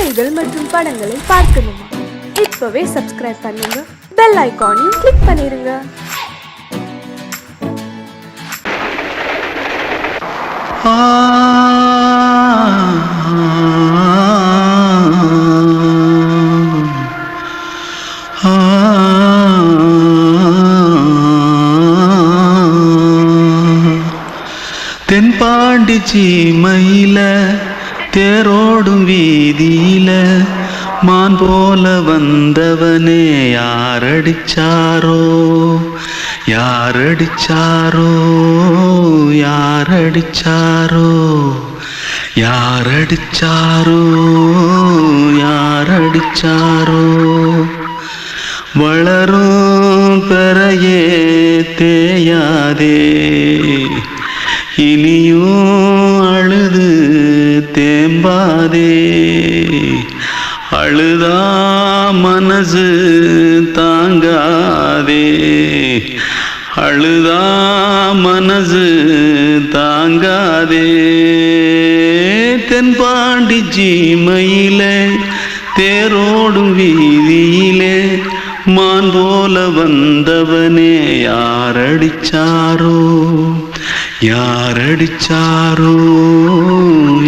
கதைகள் மற்றும் படங்களை பார்க்கணுமா? இப்பவே சப்ஸ்கிரைப் பண்ணுங்க, பெல் ஐகானையும் கிளிக் பண்ணிருங்க. தென்பாண்டி சீமையில தேரோடும் வீதியில மான் போல வந்தவனே யாரடிச்சாரோ யாரடிச்சாரோ யாரடிச்சாரோ யாரடிச்சாரோ யாரடிச்சாரோ வளரும் பெறையே தேயாதே இனியும் அழுது தேம்பாதே அழுதா மனசு தாங்காதே அழுதா மனசு தாங்காதே தென்பாண்டி சீமையிலே தேரோடும் வீதியிலே மான் போல வந்தவனே யாரடிச்சாரோ யாரடிச்சாரோ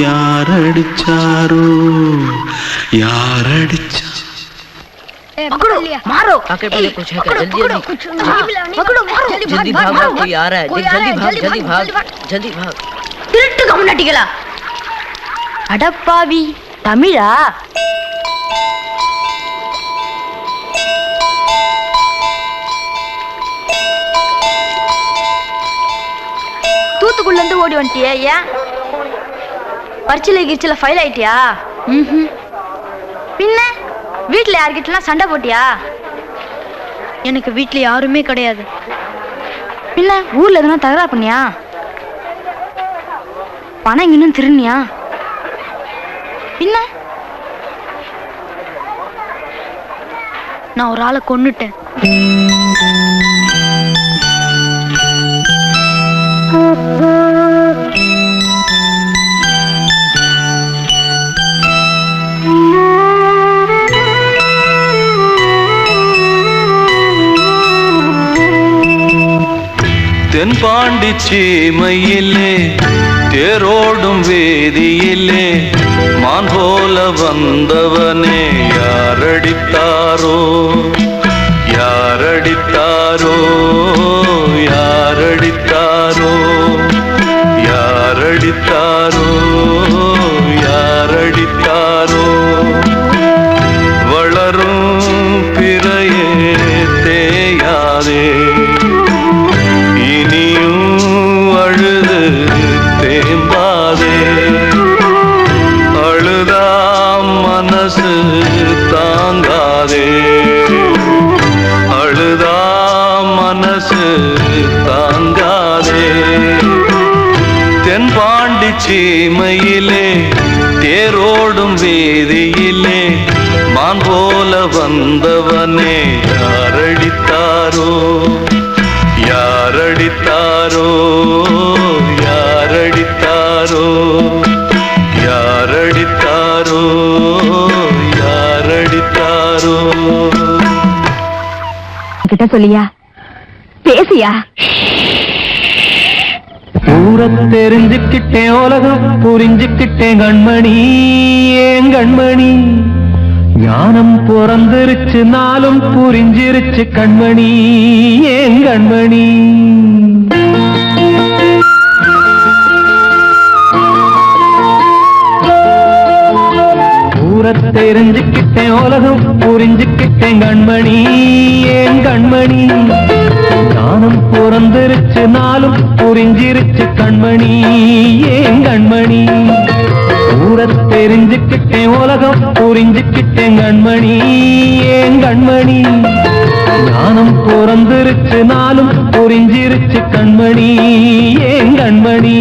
யாரடிச்சாரோ यारडिचा पकड़ो मारो आके पहले कुछ है क्या जल्दी पकड़ो मारो जल्दी भाग कोई आ रहा है जल्दी भाग திருட்டு கம்யூனிட்டிகளா அடப்பாவி தமிழா தூத்துக்குள்ள இருந்து ஓடி வந்துட்டியா? ஏன் பரிச்சையில கிரிச்சில ஃபைல் ஆயிட்டியா? பின்ன வீட்டுல யார்கிட்டலாம் சண்டை போட்டியா? எனக்கு வீட்டுல யாருமே கிடையாது. பின்ன ஊர்ல எதுனா தகராறு பண்ணியா? பணம் இன்னும் திருநியா? பின்ன நான் ஒரு ஆளை கொன்னுட்டேன். தென்பாண்டி சீமையிலே தேரோடும் வேதியிலே மான் போல வந்தவனே யாரடித்தாரோ யாரடித்தாரோ யாரடித்தாரோ யாரடித்தாரோ யாரடித்தாரோ வளரும் பிறையே தேயாதே அழுதா மனசு தாங்காதே அழுதா மனசு தாங்காதே தென்பாண்டி சீமையிலே தேரோடும் வேதியிலே மான் போல வந்தவனே யாரடித்தாரோ யாரடித்தாரோ யாரடித்தாரோ யாரடித்தாரோ யாரடித்தாரோ கிட்ட சொல்லியா பேசியா? ஊரை தெரிஞ்சுக்கிட்டேன், உலகம் புரிஞ்சுக்கிட்டேன் கண்மணி ஏன் கண்மணி. ஞானம் பிறந்திருச்சு, நாளும் புரிஞ்சிருச்சு கண்மணி ஏன் கண்மணி. ஊரை தெரிஞ்சுக்கிட்டேன், உலகம் புரிஞ்சுக்கிட்டேன் கண்மணி ஏன் கண்மணி. ஞானம் பிறந்திருச்சு, நாளும் புரிஞ்சிருச்சு கண்மணி ஏன் கண்மணி. ஊரை தெரிஞ்சுக்கிட்டேன், உலகம் புரிஞ்சுக்கிட்டேன் கண்மணி ஏன் கண்மணி. ஞானம் பிறந்திருச்சு, நாளும் புரிஞ்சிருச்சு கண்மணி ஏன் கண்மணி.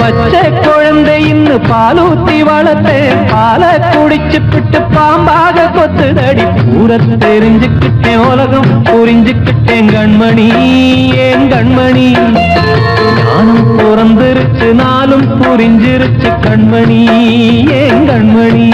பச்சை குழந்தை இன்னும் பாலூத்தி வளர்த்தேன், பாலை குடிச்சு பிட்டு பாம்பாக கொத்துதடி. ஊரை தெரிஞ்சுக்கிட்டேன், உலகம் புரிஞ்சுக்கிட்டேன் கண்மணி ஏன் கண்மணி. ஞானம் பிறந்திருச்சு, நாளும் புரிஞ்சிருச்சு கண்மணி ஏன் கண்மணி.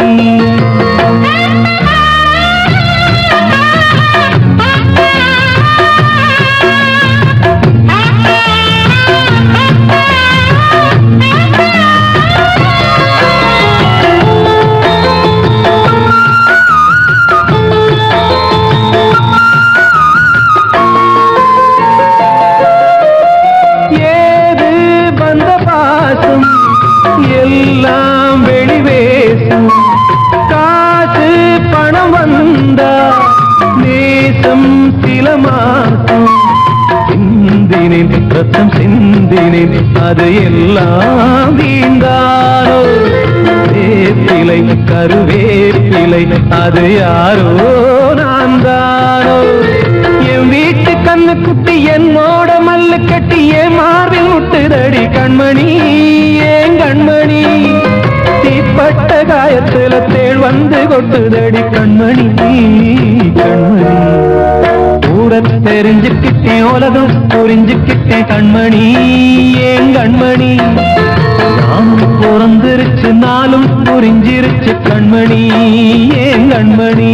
மாற்றம் சிந்தினேன் ரத்தம் சிந்தினேன் அது எல்லாம் வீண்டாரோ வேப்பிலை கருவேப்பிலை அது யாரோ நான் தானோ என் வீட்டு கண்ணு குட்டி என்னோட மல்லு கட்டி என் மார்பில் முட்டுதடி கண்மணி ஏன் கண்மணி தீப்பட்ட காயத்துல தேள் வந்து கொட்டுதடி கண்மணி கண்மணி ஊர தெரிஞ்சுக்கிட்டேன் உலகம் புரிஞ்சுக்கிட்டேன் கண்மணி ஏன் கண்மணி நானும் பிறந்திருச்சு நாளும் புரிஞ்சிருச்சு கண்மணி ஏன் கண்மணி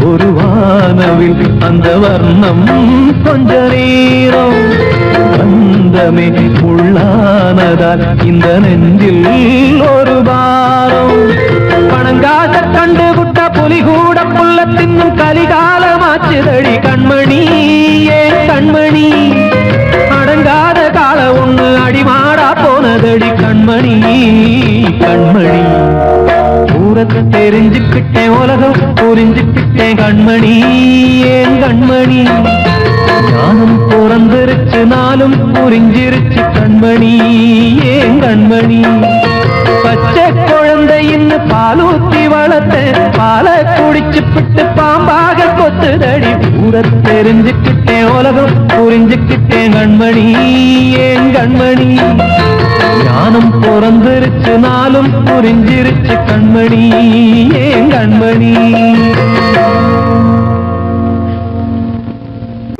ஒரு வானவில் அந்த வர்ணம் கொஞ்ச நேரம் பந்தமே உள்ளானதால் இந்த நெஞ்சில் ஒரு பாரம் பணங்காக கண்டு விட்ட புலி கூட புல்ல தின்னும் கலிகாலமாச்சுதடி கண்மணி ஏன் கண்மணி அடங்காத கால ஒண்ணு அடிமாடா போனதடி கண்மணி கண்மணி ஊரத்தை தெரிஞ்சுக்கிட்டேன் உலகம் புரிஞ்சுக்கிட்டேன் கண்மணி ஏன் கண்மணி ஞானம் பிறந்திருச்சு நாளும் புரிஞ்சிருச்சு கண்மணி ஏன் கண்மணி பச்சை குழந்தை இன்னும் பாலூத்தி வளர்த்தேன் பாலை குடிச்சு பிட்டு பாம்பாக கொத்துதடி ஊரத்தை தெரிஞ்சுக்கிட்டேன் உலகம் புரிஞ்சுக்கிட்டேன் கண்மணி ஏன் கண்மணி ஞானம் பிறந்திருச்சு நாளும் புரிஞ்சிருச்சு கண்மணி ஏன் கண்மணி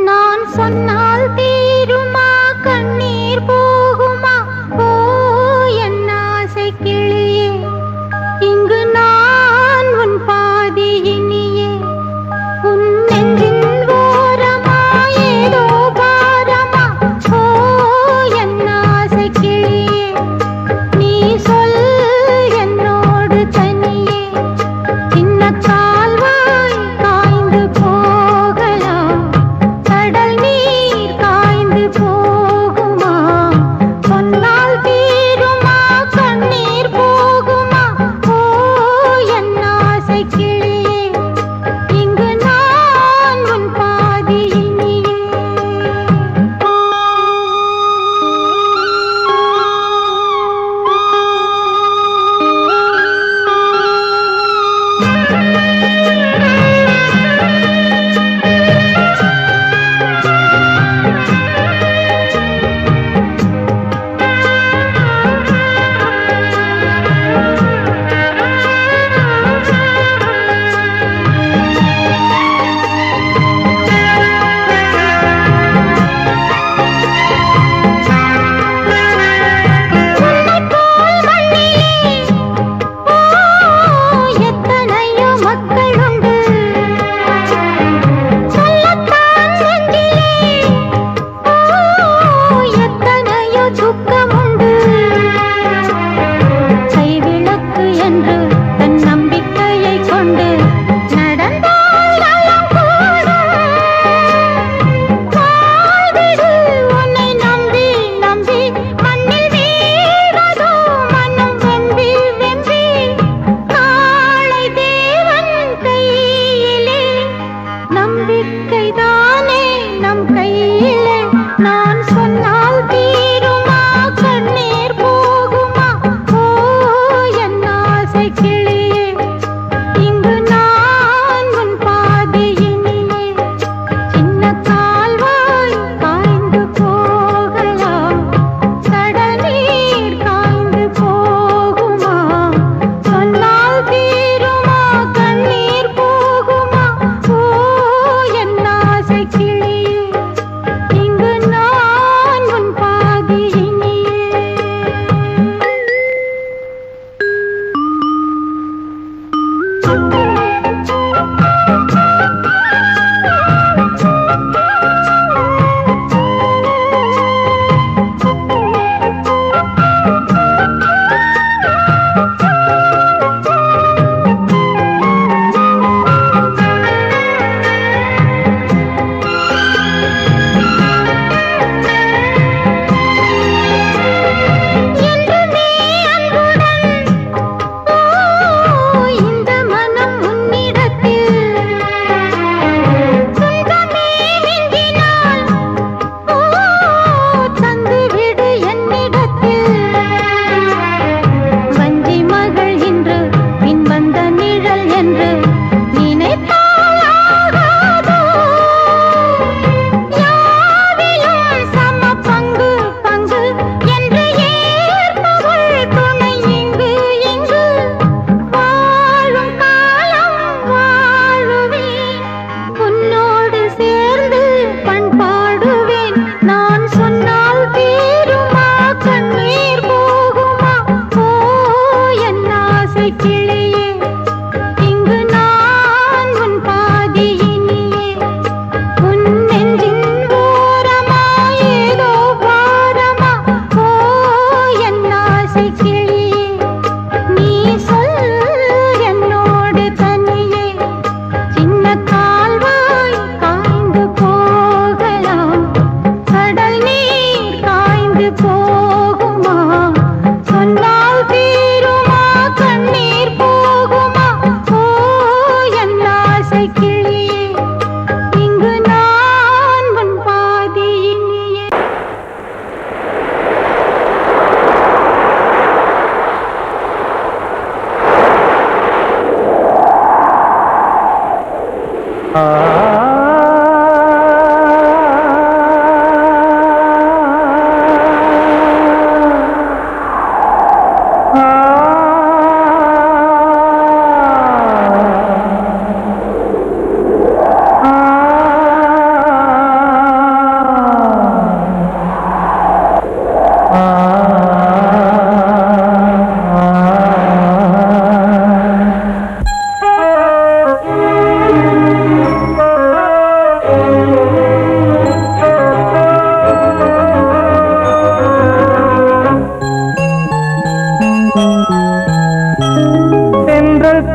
நான் சொன்னால் தீருமா கண்ணீர் போகுமா ஓ என் ஆசை கிளியே இங்கு நான் உன் பாதி இனியே உன் நெஞ்சின் ஓரமா ஏதோ பாரமா ஓ என் ஆசை கிளியே நீ சொல் என்னோடு தனியே சின்ன கால்வா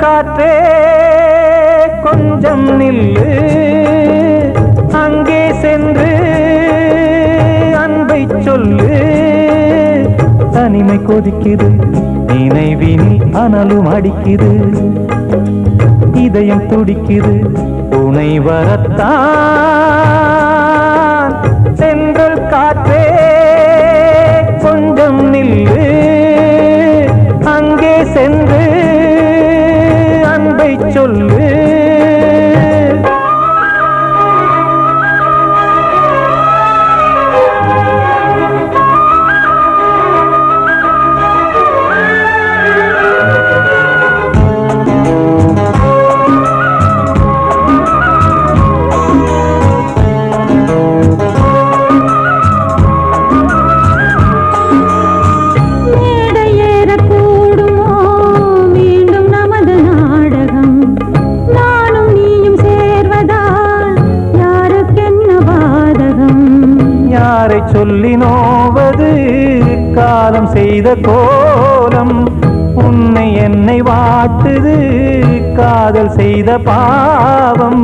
காற்றே கொஞ்சம் நில்லு, அங்கே சென்று அன்பை சொல்லு. தனிமை கொதிக்குது, நினைவினில் அனலும் அடிக்குது, இதயம் துடிக்குது, துணை வரத்தான். சென்றல் காற்றே கொஞ்சம் நில்லு, அங்கே சென்று அன்பை சொல்லு. சொல்லி நோவது காலம் செய்த கோலம், உன்னை என்னை வாட்டுது காதல் செய்த பாவம்.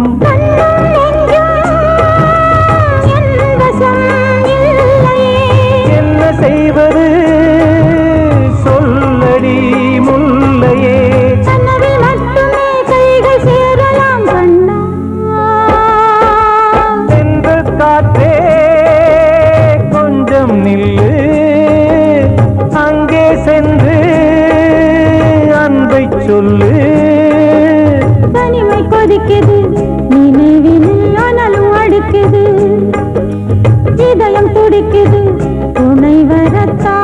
என்ன செய்வது சொல்லடி முல்லையே, சென்று காற்றே நில்லு, அங்கே சென்று அன்பை சொல்லு. தனிமை கொதிக்குது, நினைவினில் அனலும் அடிக்குது, இதயம் துடிக்குது, துணை வரத்தான்.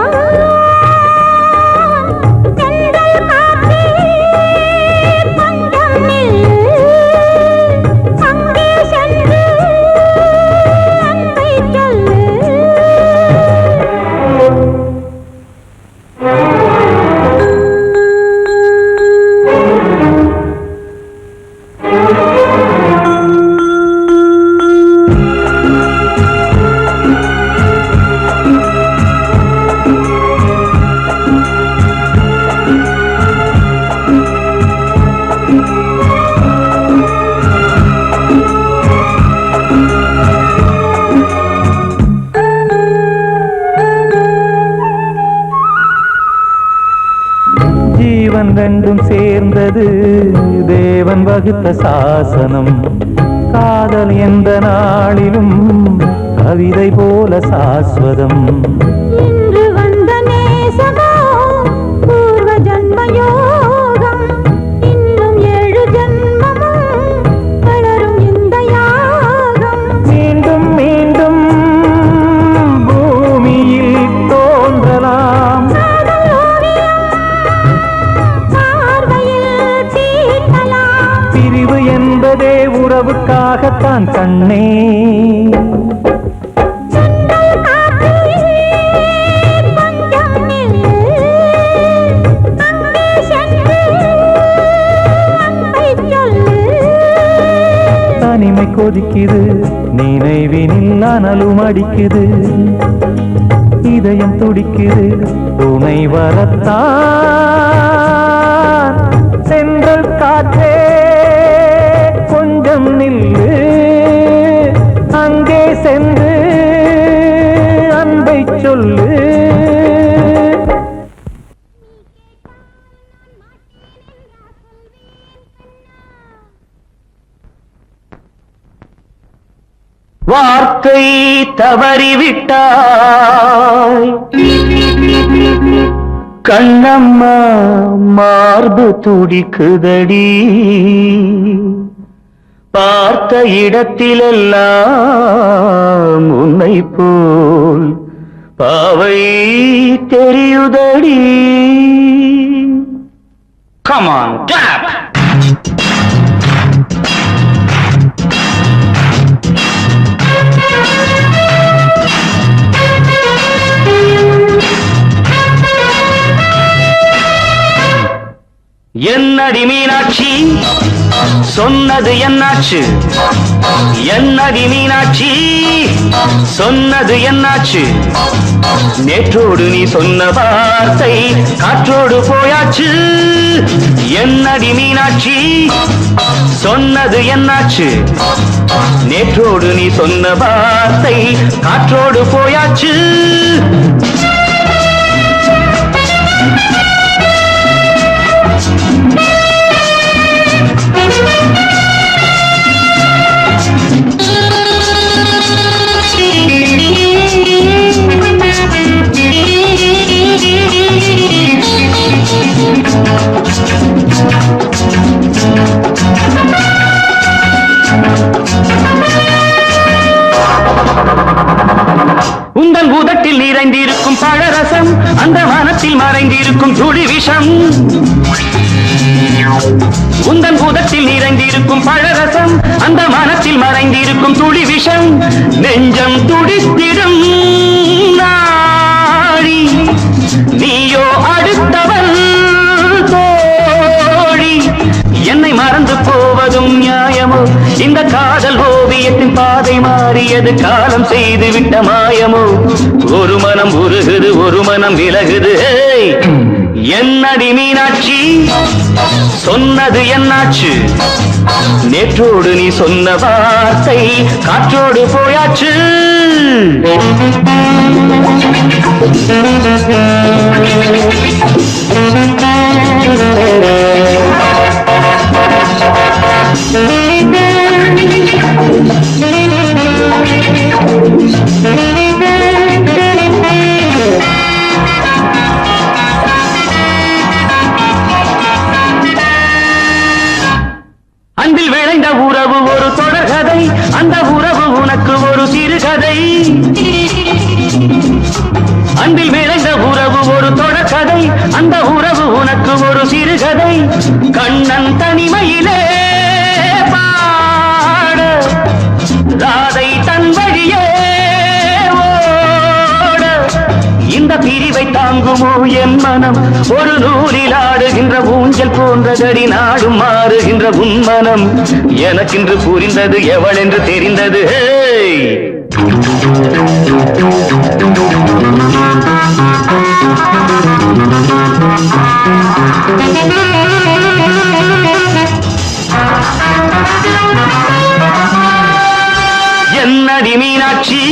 ஜீவன் ரெண்டும் சேர்ந்தது தேவன் வகுத்த சாசனம், காதல் எந்த நாளிலும் கவிதை போல சாஸ்வதம். இன்று வந்த நேசமோ பூர்வ ஜன்ம யோகம், இன்னும் 7 ஜன்மமும் வளரும் இந்த யாகம். மீண்டும் மீண்டும் பூமியில் தோன்றலாம், பிரிவு என்பதே உறவுக்காகத்தான் கண்ணே. தனிமை கொதிக்குது, நினைவினில் அனலும் அடிக்குது, இதயம் துடிக்குது, துணை வரத்தான். சென்றல் காற்றே கொஞ்சம் நில்லு, அங்கே சென்று அன்பை சொல்லு. வார்த்தை தவறிவிட்டாய் கண்ணம்மா, மார்பு துடிக்குதடி, பார்த்த இடத்திலெல்லாம் உன்னை போல் பாவை தெரியுதடி. Come on, clap! என்னடி மீனாட்சி சொன்னது என்னாச்சு? என்னடி மீனாட்சி சொன்னது என்னாச்சு? நேற்றோடு நீ சொன்ன வார்த்தை காற்றோடு போயாச்சு. என்னடி மீனாட்சி சொன்னது என்னாச்சு? நேற்றோடு நீ சொன்ன வார்த்தை காற்றோடு போயாச்சு. உந்தன் உதட்டில் நிறைந்திருக்கும் பழரசம் அந்த வானத்தில் மறைந்திருக்கும் துளி விஷம். உந்தன் உதட்டில் நிறைந்திருக்கும் பழரசம் அந்த வானத்தில் மறைந்திருக்கும் துளி விஷம். நெஞ்சம் துடித்திடும் நாடி நீயோ அடுத்தவன் தோழி. என்னை மறந்து போவதும் நியாயமோ? இந்த காதல் ஓவியத்தின் பாதை மாறியது காலம் செய்து விட்ட மாயமோ? ஒரு மனம் உருகுது ஒரு மனம் விலகுது. என்னடி மீனாட்சி சொன்னது என்னாச்சு? நேற்றோடு நீ சொன்ன வார்த்தை காற்றோடு போயாச்சு. அன்பில் விளைந்த உறவு ஒரு தொடர்கதை, அந்த உறவு உனக்கு ஒரு சிறுகதை. அன்பில் விளைந்த உறவு ஒரு தொடர்கதை, அந்த உறவு உனக்கு ஒரு சிறுகதை. கண்ணன் தனிமையிலே பாட ராதை தன் வழியே ஓட. இந்த பிரிவை தாங்குமோ என் மனம்? ஒரு நூலில் ஆடுகின்ற ஊஞ்சல் போன்றதடி நாடும் மாறுகின்ற உன்மனம். எனக்கென்று புரிந்தது எவள் என்று தெரிந்தது. என்னடி மீனாட்சி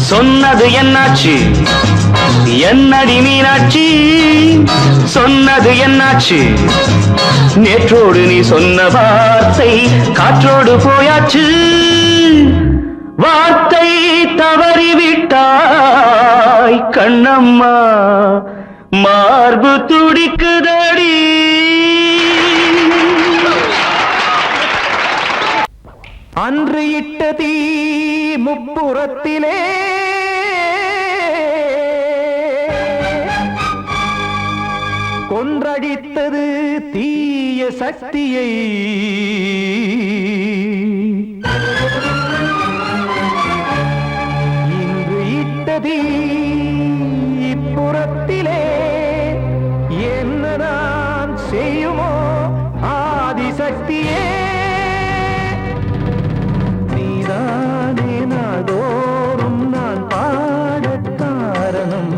சொன்னது என்னாச்சு? என்னடி மீனாட்சி சொன்னது என்னாச்சு? நேற்றோடு நீ சொன்ன வார்த்தை காற்றோடு போயாச்சு. வார்த்தை தவறிவிட்டாய் கண்ணம்மா, மார்பு துடிக்குதடி. அன்று இட்ட தீ முப்புறத்திலே கொன்றடித்தது தீய சக்தியை. இன்று இட்ட தீ இப்புறத்திலே என்ன நான் செய்யுமோ ஆதிசக்தியே. நீதானே நாடோறும் நான் பாட காரணம்.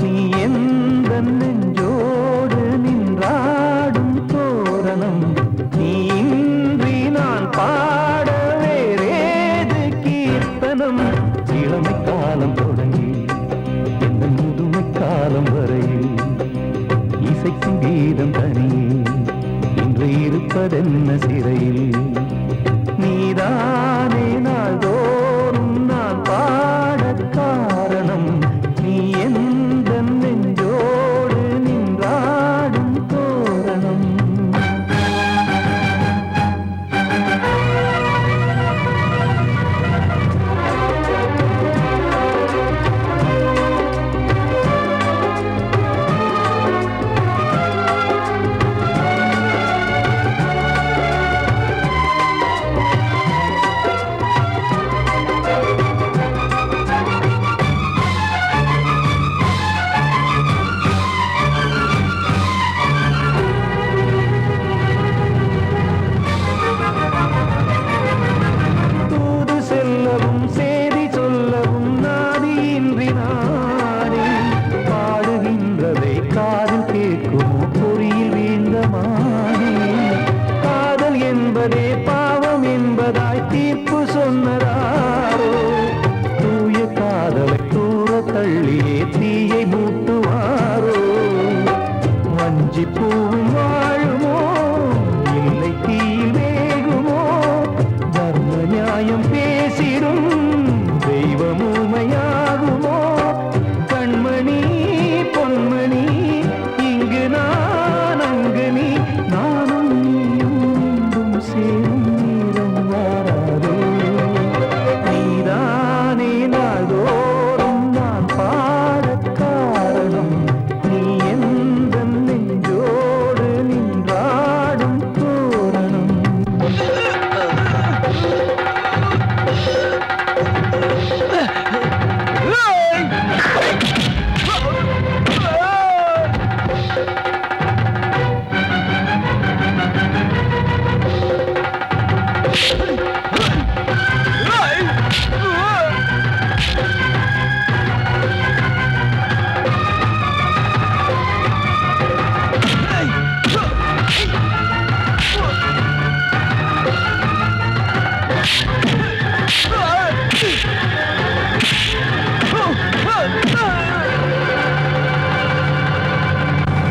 நீ எந்த நெஞ்சோடு நின்றாடும் தோரணம். நீ இன்றி நான் பாட வேறேது கீர்த்தனம். இளமை காலம் தொடங்கி இந்த முதுமை காலம் வரையில் இசைக்கும் கீதம் தனியே இன்று இருப்பதென்ன சிறையில். நீதானே நாள்தோறும் நான் பாட காரணம். நீ எந்த நெஞ்சோடு நின்றாடும் தோரணம். தீயை மூட்டுவாரோ வஞ்சி பூவும் வாழுமோ இல்லை தீயில் வேகுமோ தர்ம நியாயம் பேசிடும் தெய்வம் ஊமையாகுமோ கண்மணி பொன்மணி இங்கு நான் அங்கு நீ நானும் நீயும் மீண்டும் சேரும் நேரம் வாராதோ நீதானே நாள்தோறும் நான் பாடக் காரணம் நீ எந்த நெஞ்சோடு நின்றாடும் தோரணம்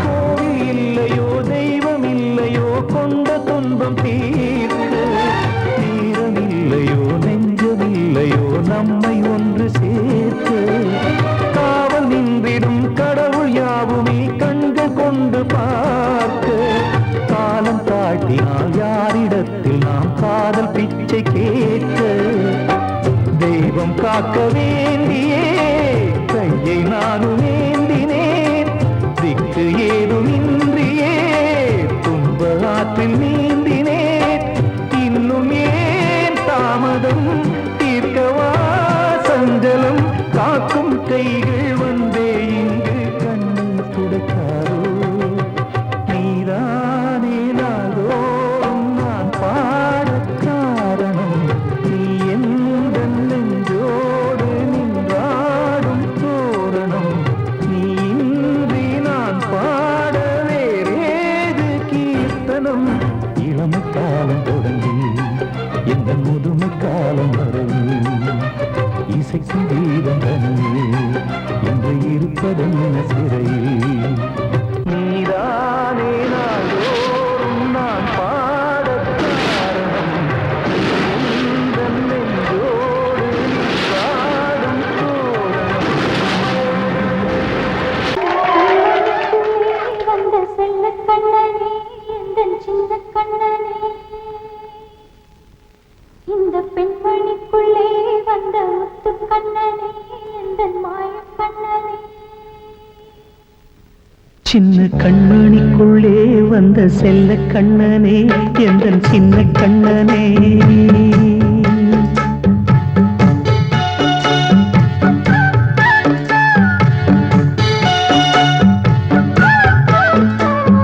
கோவில் இல்லையோ தெய்வம் இல்லையோ கொண்ட துன்பம் தீர்க்க நேரம் இல்லையோ நெஞ்சம் இல்லையோ நம்மை ஒன்று சேர்க்க காவல் நின்றிடும் கடவுள் யாவுமே கண்கள் கொண்டு பார்க்க காலம் தாட்டினால் யாரிடத்தில் நாம் காதல் பிச்சை கேட்க தெய்வம் காக்க வேண்டியே கையை நானும் ஏந்தினேன் திக்கு ஏதுமின்றியே துன்ப ஆற்றில் நீந்தினேன் இன்னும் ஏன் தாமதம் தீர்க்கவா சஞ்சலம் காக்கும் கைகள் வந்தே இங்கு கண்ணீர் துடைக்காரோ நீதானே நாள்தோறும் நான் பாடக் காரணம் நீ எந்த நெஞ்சோடு நின்றாடும் தோரணம் நீ இன்றி நான் பாட வேறேது கீர்த்தனம் இளமை காலம் தொடங்கி எந்த முதுமை காலம் வரையில் இசைக்கும் தீபம் தனியே என்று இருப்பதென்ன சிறையில் நீதானே நாள்தோறும் நான் பாடக் காரணம் எந்த நெஞ்சோடு நின்றாடும் தோரணம் வந்த செல்ல கண்ணனே எந்தன் சின்ன கண்ணனே இந்த பெண்மணிக்குள்ளே வந்த முத்து கண்ணனே எந்தன் மாய கண்ணனே சின்ன கண்மணிக்குள்ளே வந்த செல்ல கண்ணனே எந்தன் சின்ன கண்ணனே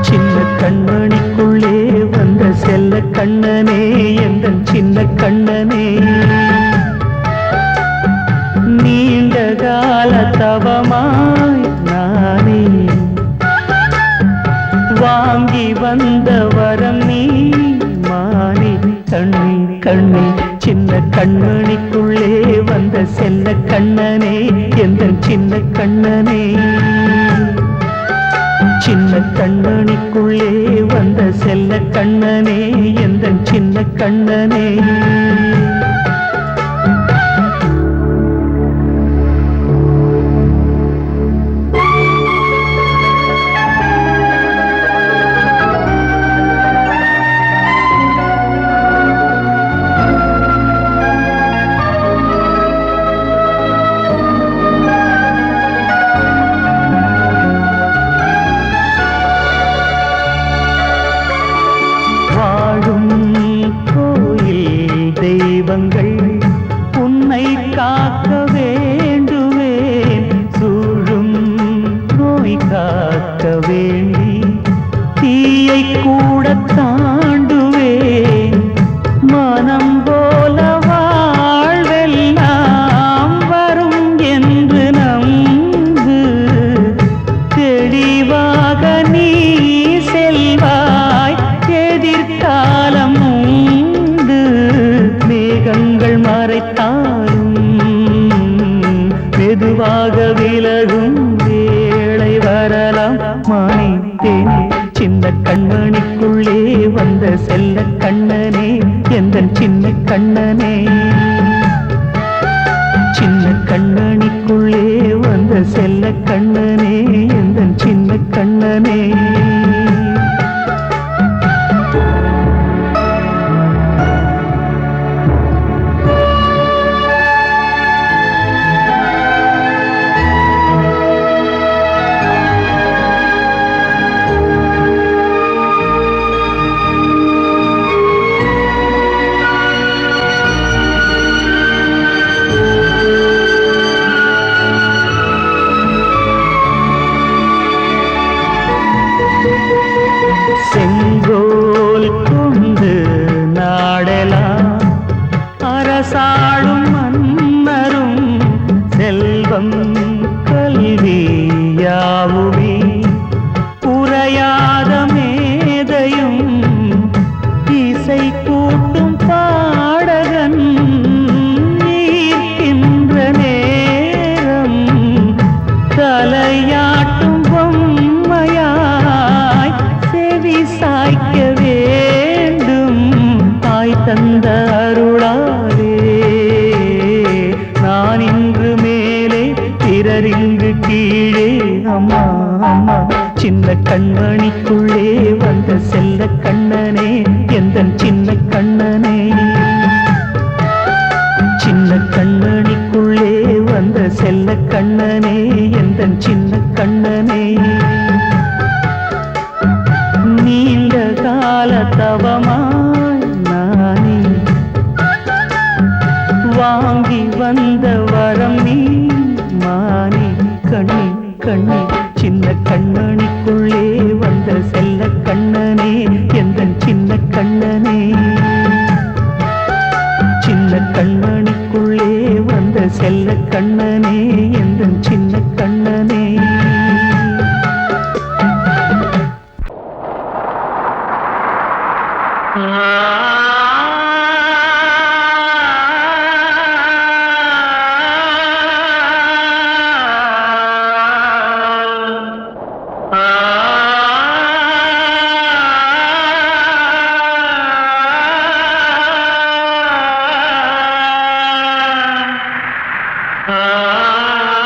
சின்ன கண்மணிக்குள்ளே வந்த செல்ல கண்ணனே எந்தன் சின்ன கண்ணனே நீண்ட கால தவமாய் நானே வாங்கி வந்த வரம் நீ மானே கண்ணே கண்ணே சின்ன கண்மணிக்குள்ளே வந்த செல்ல கண்ணனே எந்தன் சின்ன கண்ணனே சின்ன கண்மணிக்குள்ளே வந்த செல்ல கண்ணனே எந்தன் சின்ன கண்ணனே வாழும் கோயில் தெய்வங்கள் உன்னை காக்க வேண்டுவேன் சூழும் நோய் காக்க வேண்டி தீயை கூட தாண்டுவேன் மனம் போல வாழ்வெல்லாம் வரும் என்று நம்பு தெளிவாக நீ செல்வாய் எதிர்காலம் உண்டு மேகங்கள் மறைத்தாலும் மெதுவாக விலகும் கண்மணிக்குள்ளே வந்த செல்ல கண்ணனே எந்தன் சின்ன கண்ணனே சின்ன கண்ணனிக்குள்ளே வந்த செல்ல கண்ணனே எந்தன் சின்ன கண்ணனே செங்கோல் கொண்டு நாடலாம் அரசாளும் மன்னரும் செல்வம் கல்வியாவுமே குறையாத மேதையும் இசை கூட்டும் பாடகன் ஈர்க்கின்ற நேரம் தலையாட்டும் பொம்மையாய் செவி சாய்க்க வேண்டும் தாய் தந்த அருளாலே நான் இன்று மேலே பிறரிங்கு கீழே அம்மா அம்மா சின்ன கண்மணிக்குள்ளே வந்த செல்ல கண்ணனே எந்தன் சின்ன கண்ணனே சின்ன கண்ணனிக்குள்ளே வந்த செல்ல கண்ணனே எந்தன் சின்ன கண்ணனே நீண்ட கால தவமாய் நானே வாங்கி வந்த வரம் நீ மானே கண்ணே கண்ணே சின்ன கண்ணனிக்குள்ளே வந்த செல்ல கண்ணனே எந்தன் சின்ன கண்ணனே சின்ன கண்ணனிக்குள்ளே வந்த செல்ல கண்ணனே எந்தன் சின்ன கண்ணனே ah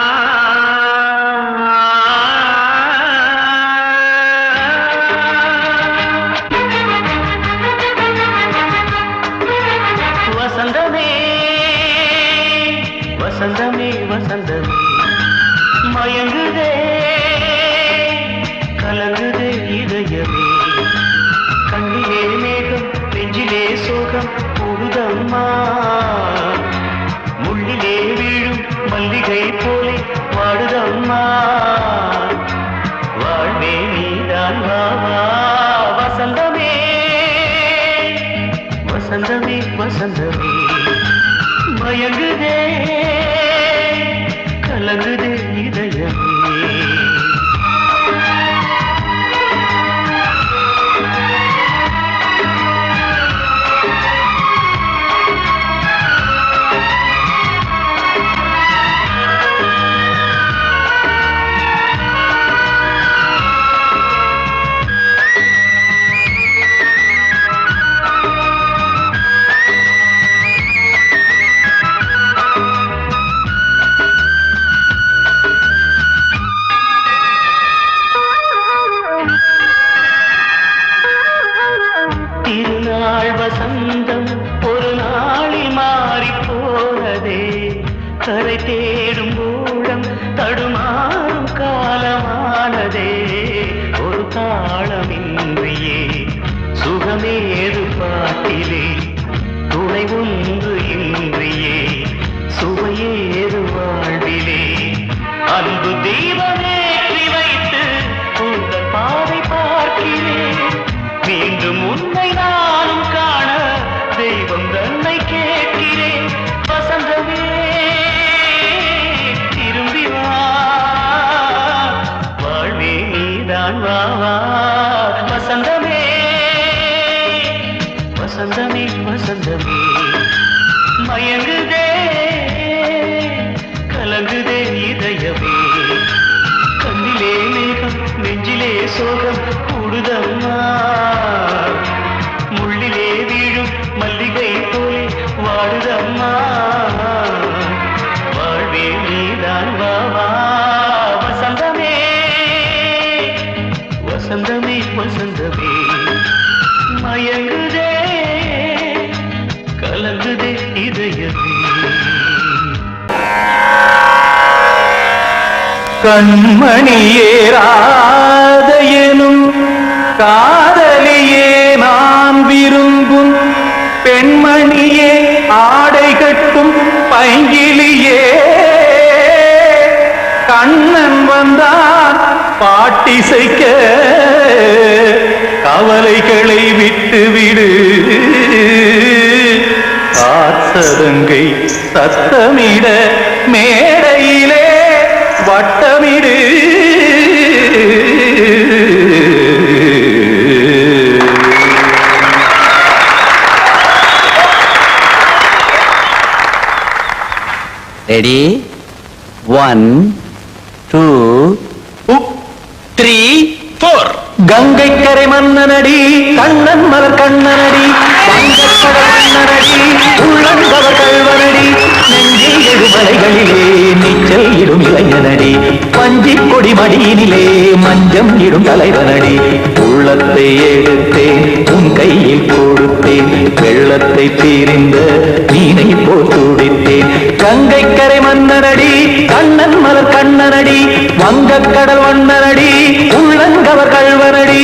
வசந்தமே வசந்தமே மயங்குதே கலங்குதே இதயமே கண்மணியேராத எனும் காதலியே நான் விரும்பும் பெண்மணியே ஆடை கட்டும் பைங்கிலியே கண்ணன் வந்தான் பாட்டிசைக்க கவலைகளை விட்டுவிடு காத்ததங்கை சத்தமிட மேடையிலே வட்டமிடு ரெடி 1 2 3 4 கங்கை கரை மன்னனடி கண்ணன் மலர் கண்ணனடி வங்கக்கடல் மன்னனடி உள்ளங்கவ கல்வனடி நெஞ்சில் எழுமலைகளிலே நீச்சல் இடும் இளைஞனடி பஞ்சி கொடி மடியினிலே மஞ்சம் இடும் தலைவனடி உள்ளத்தை எடுத்தேன் உன் கையில் கொடுத்தேன் வெள்ளத்தை தீரிந்த மீனை போல் துடித்தேன் கங்கை கரை மன்னனடி கண்ணன் மலர் கண்ணனடி வங்கக்கடல் வண்ணனடி உள்ளங்கவர் கல்வனடி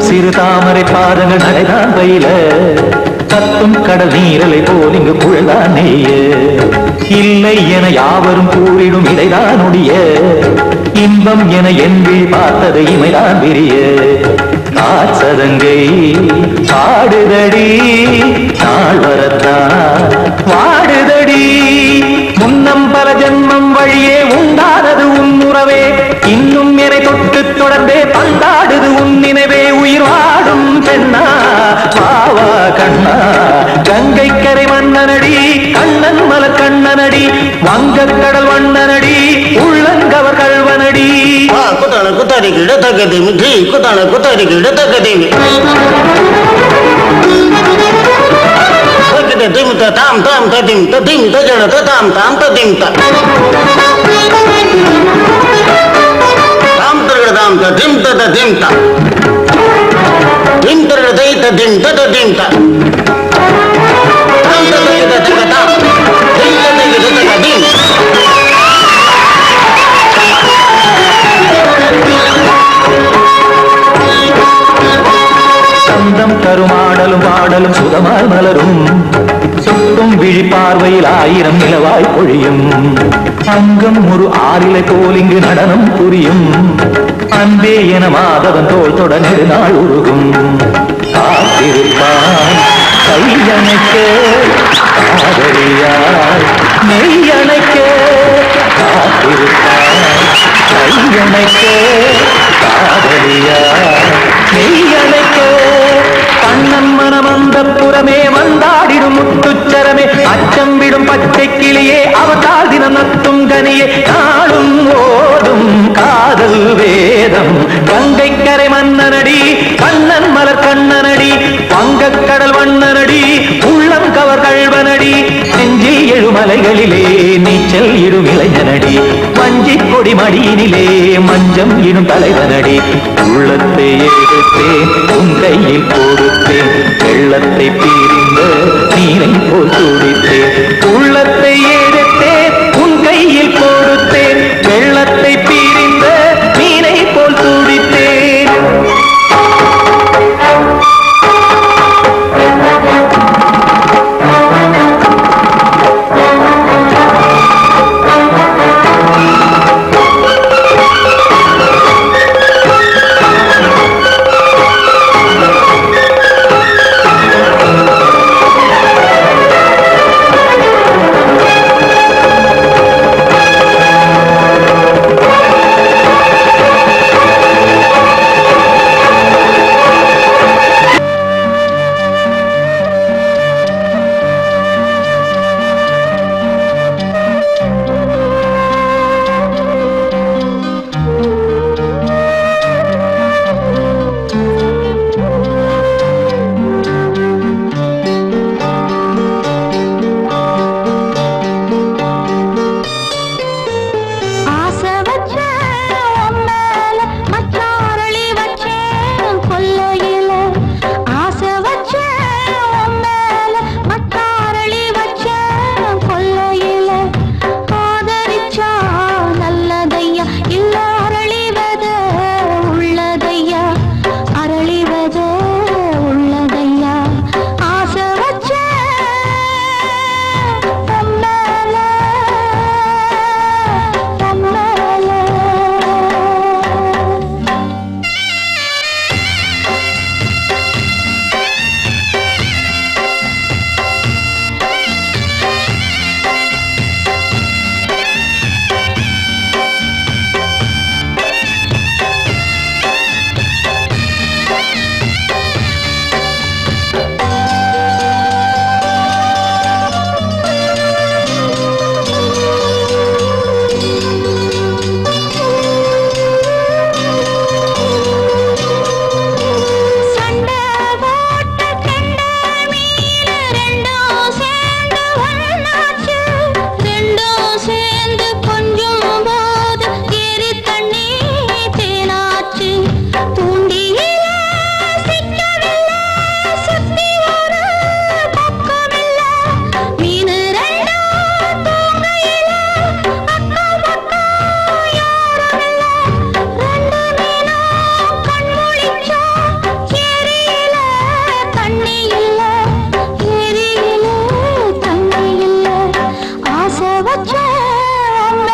சிறு தாமரை பாதங்கள் நடைதான் பயில கத்தும் கடல் நீரலை போல் இங்கு குழல்தான் நெய்ய இல்லை என யாவரும் கூறிடும் இடைதான் உடைய இன்பம் என என்பில் பார்த்தது இமைதான் விரிய காசதங்கை பாடுதடி நாள் வரத்தான் வாடுதடி முன்னம் பல ஜென்மம் வழியே உண்டானது உன் உறவே இன்னும் என்னை தொட்டு தொடர்ந்தே பந்தாடுது உன் நினைவே உயிர் வாடும் பெண்ணா பாவா கண்ணா கங்கை கரை மன்னனடி கண்ணன் மலர் கண்ணனடி வங்கக்கடல் வண்ணனடி உள்ளங்கவர் கல்வனடி குத்தான குத்தாரி கிட தக்கதேமி ஜி குத்தான குத்தாரி கிட தக்கதேமி திம் தாம் தாம் ததிம் ததிம் தஜன தாம் தாம் ததிம் தாம் தாம் ததிம் ததிம் தாம் திம் தர தை ததிம் ததிம் தாம் தாம் ததிம் ததிம் தாம் திம் ததிம் ததிம் சந்தம் கருமாடலும் பாடலும் சுதமாய் மலரும் சுட்டும் விழி பார்வையில் ஆயிரம் நிலவாய் பொழியும் அங்கம் ஒரு ஆறிலை போல் இங்கு நடனம் புரியும் அன்பே என மாதவன் தோல் தொட நெடுநாள் உருகும் காத்திருப்பான் கையணைக்க காதலியார் மெய்யணைக்க காத்திருப்பான் கையணைக்க காதலியார் மெய்யணைக்க கண்ணன் மனம் அந்த புறமே வந்தாடிடும் முத்துச்சரமே அச்சம் விடும் பச்சை கிளியே அவதால் தினம் நத்தும் கனியே நாளும் ஓடும் காதல் வேதம் கங்கை கரை மன்னனடி கண்ணன் மலர் கண்ணனடி வங்கக்கடல் வண்ணனடி உள்ளம் கவர் கல்வனடி நெஞ்சில் எழுமலைகளிலே நீச்சல் இடும் இளைஞனடி வஞ்சி கொடி மடியினிலே மஞ்சம் இடும் தலைவனடி உள்ளத்தை எடுத்தேன் உன் கையில் கொடுத்தேன் வெள்ளத்தை பீரிந்த நீரை போல் துடித்தேன் உள்ளத்தை எடுத்தேன் உன் கையில் கொடுத்தேன் வெள்ளத்தை பீரிந்த நீரை போல் துடித்தேன் வச்ச அந்த